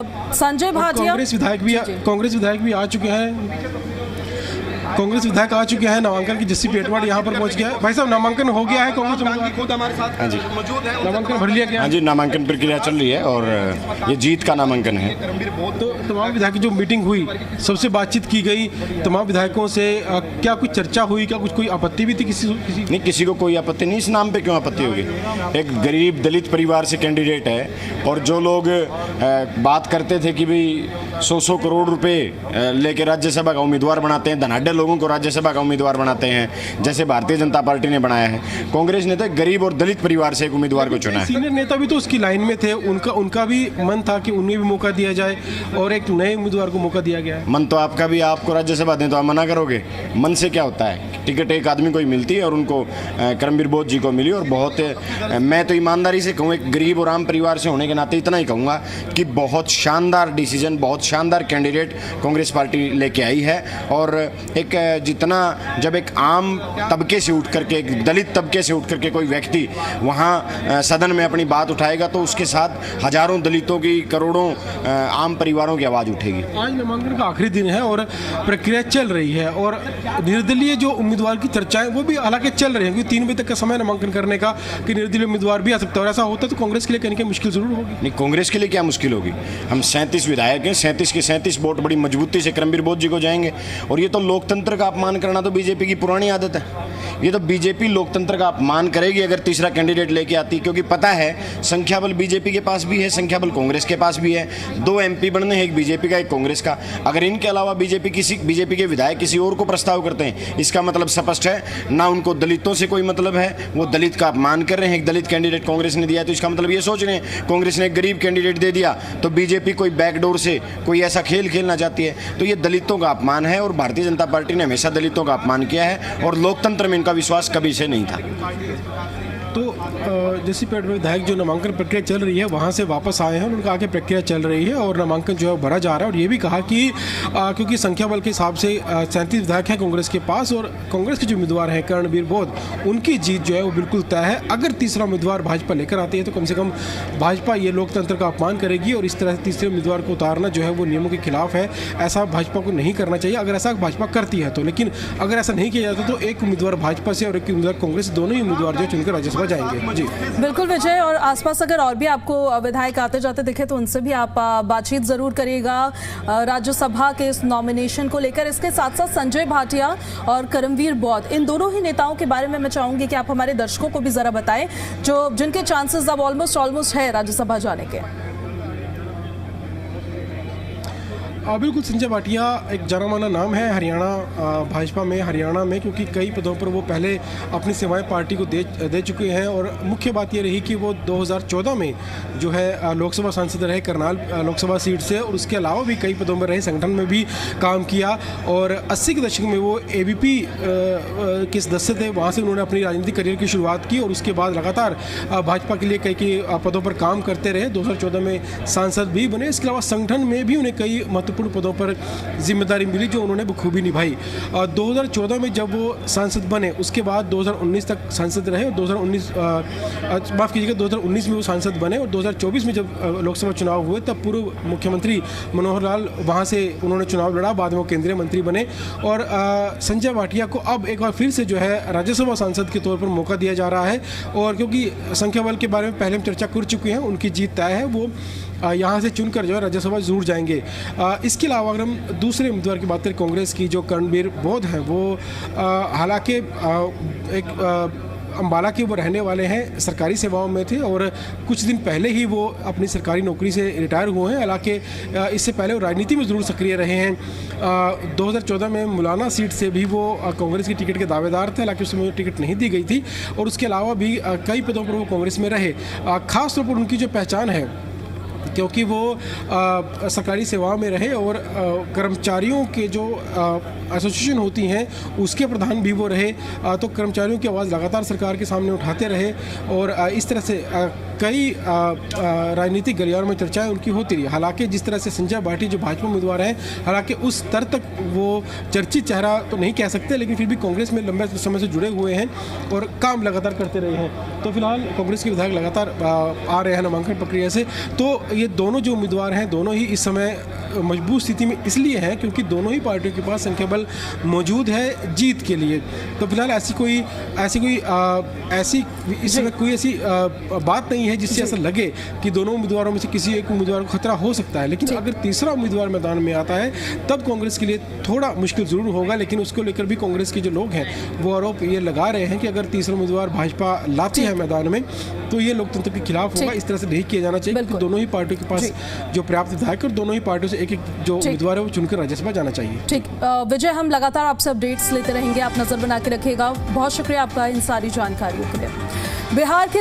संजय भाटिया कांग्रेस विधायक भी आ चुके हैं। कांग्रेस विधायक आ चुके हैं। नामांकन की जस्सी पेटवाड़ यहाँ पर पहुँच गया है। भाई साहब, नामांकन हो गया है? कांग्रेस खुद हमारे साथ हाँ जी नामांकन भर लिया गया? हाँ जी, नामांकन प्रक्रिया चल रही है और ये जीत का नामांकन है। तो तमाम विधायक की जो मीटिंग हुई, सबसे बातचीत की गई तमाम विधायकों से, क्या कुछ चर्चा हुई? क्या कुछ कोई आपत्ति भी थी किसी? नहीं, किसी को कोई आपत्ति नहीं। इस नाम पे क्यों आपत्ति होगी? एक गरीब दलित परिवार से कैंडिडेट है और जो लोग बात करते थे कि भाई 100 करोड़ रुपए लेके राज्यसभा का उम्मीदवार बनाते हैं, धनाढ़ लोगों को राज्यसभा का उम्मीदवार बनाते हैं, जैसे भारतीय जनता पार्टी ने बनाया है। कांग्रेस ने तो गरीब और दलित परिवार से एक उम्मीदवार को चुना है। सीनियर नेता भी तो उसकी लाइन में थे, उनका भी मन था कि उन्हें भी मौका दिया जाए और एक नए उम्मीदवार को मौका दिया गया है। मन तो आपका भी, आपको राज्यसभा दें तो आप मना करोगे? मन से क्या होता है? टिकट एक आदमी को ही मिलती है और उनको करमवीर बोध जी को मिली। और बहुत, मैं तो ईमानदारी से कहूँ, एक गरीब और आम परिवार से होने के नाते इतना ही कहूँगा कि बहुत शानदार डिसीजन, बहुत शानदार कैंडिडेट कांग्रेस पार्टी लेके आई है। और एक जितना, जब एक आम तबके से उठ करके, एक दलित तबके से उठ करके कोई व्यक्ति वहाँ सदन में अपनी बात उठाएगा तो उसके साथ हजारों दलितों की, करोड़ों आम परिवारों की आवाज़ उठेगी। आज नामांकन का आखिरी दिन है और प्रक्रिया चल रही है और निर्दलीय जो उम्मीदवार की चर्चाएं वो भी हालांकि चल रही हैं, क्योंकि 3 बजे तक का समय नामांकन करने का कि निर्दलीय उम्मीदवार भी आ सकता है। और ऐसा होता तो कांग्रेस के लिए कहीं मुश्किल जरूर होगी। नहीं, कांग्रेस के लिए क्या मुश्किल होगी? हम 37 विधायक हैं, 37 के 37 वोट बड़ी मजबूती से करमवीर बोध जी को जाएंगे। और ये तो लोकतंत्र का अपमान करना तो बीजेपी की पुरानी आदत है। ये तो बीजेपी लोकतंत्र का अपमान करेगी अगर तीसरा कैंडिडेट लेके आती, क्योंकि पता है संख्या बल बीजेपी के पास भी है, संख्या बल कांग्रेस के पास भी है। 2 MP बनने हैं, एक बीजेपी का, एक कांग्रेस का। अगर इनके अलावा बीजेपी के विधायक किसी और को प्रस्ताव करते हैं, इसका मतलब स्पष्ट है ना उनको दलितों से कोई मतलब है, वो दलित का अपमान कर रहे हैं। एक दलित कैंडिडेट कांग्रेस ने दिया है तो इसका मतलब ये सोच रहे हैं कांग्रेस ने एक गरीब कैंडिडेट दे दिया तो बीजेपी कोई बैकडोर से कोई ऐसा खेल खेलना चाहती है। तो ये दलितों का अपमान है और भारतीय जनता पार्टी ने हमेशा दलितों का अपमान किया है और लोकतंत्र में इनका विश्वास कभी से नहीं था। तो जैसी पेट में विधायक जो नामांकन प्रक्रिया चल रही है वहाँ से वापस आए हैं, उनका आगे प्रक्रिया चल रही है और नामांकन जो है भरा जा रहा है। और ये भी कहा कि क्योंकि संख्या बल के हिसाब से 37 विधायक हैं कांग्रेस के पास और कांग्रेस के जो उम्मीदवार हैं करमवीर बोध, उनकी जीत जो है वो बिल्कुल तय है। अगर तीसरा उम्मीदवार भाजपा लेकर आती है तो कम से कम भाजपा ये लोकतंत्र का अपमान करेगी और इस तरह से तीसरे उम्मीदवार को उतारना जो है वो नियमों के खिलाफ है। ऐसा भाजपा को नहीं करना चाहिए अगर ऐसा भाजपा करती है तो। लेकिन अगर ऐसा नहीं किया जाता तो एक उम्मीदवार भाजपा से और एक उम्मीदवार कांग्रेस से, दोनों ही उम्मीदवार जो चुनकर राज्यसभा जाएंगे। जी बिल्कुल विजय, और आसपास अगर और भी आपको विधायक आते जाते दिखे तो उनसे भी आप बातचीत जरूर करिएगा राज्यसभा के इस नॉमिनेशन को लेकर। इसके साथ साथ संजय भाटिया और करमवीर बोध, इन दोनों ही नेताओं के बारे में मैं चाहूंगी कि आप हमारे दर्शकों को भी जरा बताएं जो जिनके चांसेस अब ऑलमोस्ट है राज्यसभा जाने के। बिल्कुल, संजय भाटिया एक जाना माना नाम है हरियाणा भाजपा में, हरियाणा में, क्योंकि कई पदों पर वो पहले अपनी सेवाएं पार्टी को दे चुके हैं। और मुख्य बात ये रही कि वो 2014 में जो है लोकसभा सांसद रहे करनाल लोकसभा सीट से, और उसके अलावा भी कई पदों में रहे, संगठन में भी काम किया। और 80 के दशक में वो AVP के सदस्य थे, वहाँ से उन्होंने अपनी राजनीतिक करियर की शुरुआत की और उसके बाद लगातार भाजपा के लिए कई पदों पर काम करते रहे। 2014 में सांसद भी बने। इसके अलावा संगठन में भी उन्हें कई महत्वपूर्ण पदों पर जिम्मेदारी मिली जो उन्होंने बखूबी निभाई। 2014 में जब वो सांसद बने उसके बाद 2019 तक सांसद रहे और 2019 में वो सांसद बने। और 2024 में जब लोकसभा चुनाव हुए तब पूर्व मुख्यमंत्री मनोहर लाल वहाँ से उन्होंने चुनाव लड़ा, बाद में वो केंद्रीय मंत्री बने। और संजय भाटिया को अब एक बार फिर से जो है राज्यसभा सांसद के तौर पर मौका दिया जा रहा है। और क्योंकि संख्या बल के बारे में पहले हम चर्चा कर चुके हैं, उनकी जीत तय है, वो यहाँ से चुनकर जो है राज्यसभा जरूर जाएंगे। इसके अलावा अगर हम दूसरे उम्मीदवार की बात करें कांग्रेस की, जो करमवीर बोध हैं, वो हालांकि एक अम्बाला के वो रहने वाले हैं, सरकारी सेवाओं में थे और कुछ दिन पहले ही वो अपनी सरकारी नौकरी से रिटायर हुए हैं। हालांकि इससे पहले वो राजनीति में ज़रूर सक्रिय रहे हैं। 2014 में मुलाना सीट से भी वो कांग्रेस की टिकट के दावेदार थे, हालांकि उसमें टिकट नहीं दी गई थी। और उसके अलावा भी कई पदों पर वो कांग्रेस में रहे। ख़ास तौर पर उनकी जो पहचान है, क्योंकि वो सरकारी सेवा में रहे और कर्मचारियों के जो एसोसिएशन होती हैं उसके प्रधान भी वो रहे। तो कर्मचारियों की आवाज़ लगातार सरकार के सामने उठाते रहे और इस तरह से कई राजनीतिक गलियारों में चर्चाएं उनकी होती रही। हालांकि जिस तरह से संजय भाटिया जो भाजपा उम्मीदवार हैं, हालांकि उस स्तर तक वो चर्चित चेहरा तो नहीं कह सकते, लेकिन फिर भी कांग्रेस में लंबे समय से जुड़े हुए हैं और काम लगातार करते रहे हैं। तो फिलहाल कांग्रेस के विधायक लगातार आ रहे हैं नामांकन प्रक्रिया से। तो ये दोनों जो उम्मीदवार हैं दोनों ही इस समय मजबूत स्थिति में इसलिए हैं क्योंकि दोनों ही पार्टियों के पास संख्या बल मौजूद है जीत के लिए। तो फिलहाल ऐसी इस समय कोई ऐसी बात नहीं है जिससे ऐसा लगे कि दोनों उम्मीदवारों में से किसी एक उम्मीदवार को खतरा हो सकता है। लेकिन अगर तीसरा उम्मीदवार मैदान में आता है तब कांग्रेस के लिए थोड़ा मुश्किल जरूर होगा। लेकिन उसको लेकर भी कांग्रेस के जो लोग हैं वो आरोप ये लगा रहे हैं कि अगर तीसरा उम्मीदवार भाजपा लाती है मैदान में तो ये लोकतंत्र के खिलाफ होगा। इस तरह से नहीं किया जाना चाहिए क्योंकि दोनों ही पार्टियों के पास जो पर्याप्त विधायक और दोनों ही पार्टियों से एक एक जो उम्मीदवार है वो चुनकर राज्यसभा जाना चाहिए। ठीक, विजय, हम लगातार आपसे अपडेट्स लेते रहेंगे, आप नजर बना के रखिएगा। बहुत शुक्रिया आपका इन सारी जानकारियों के लिए। बिहार के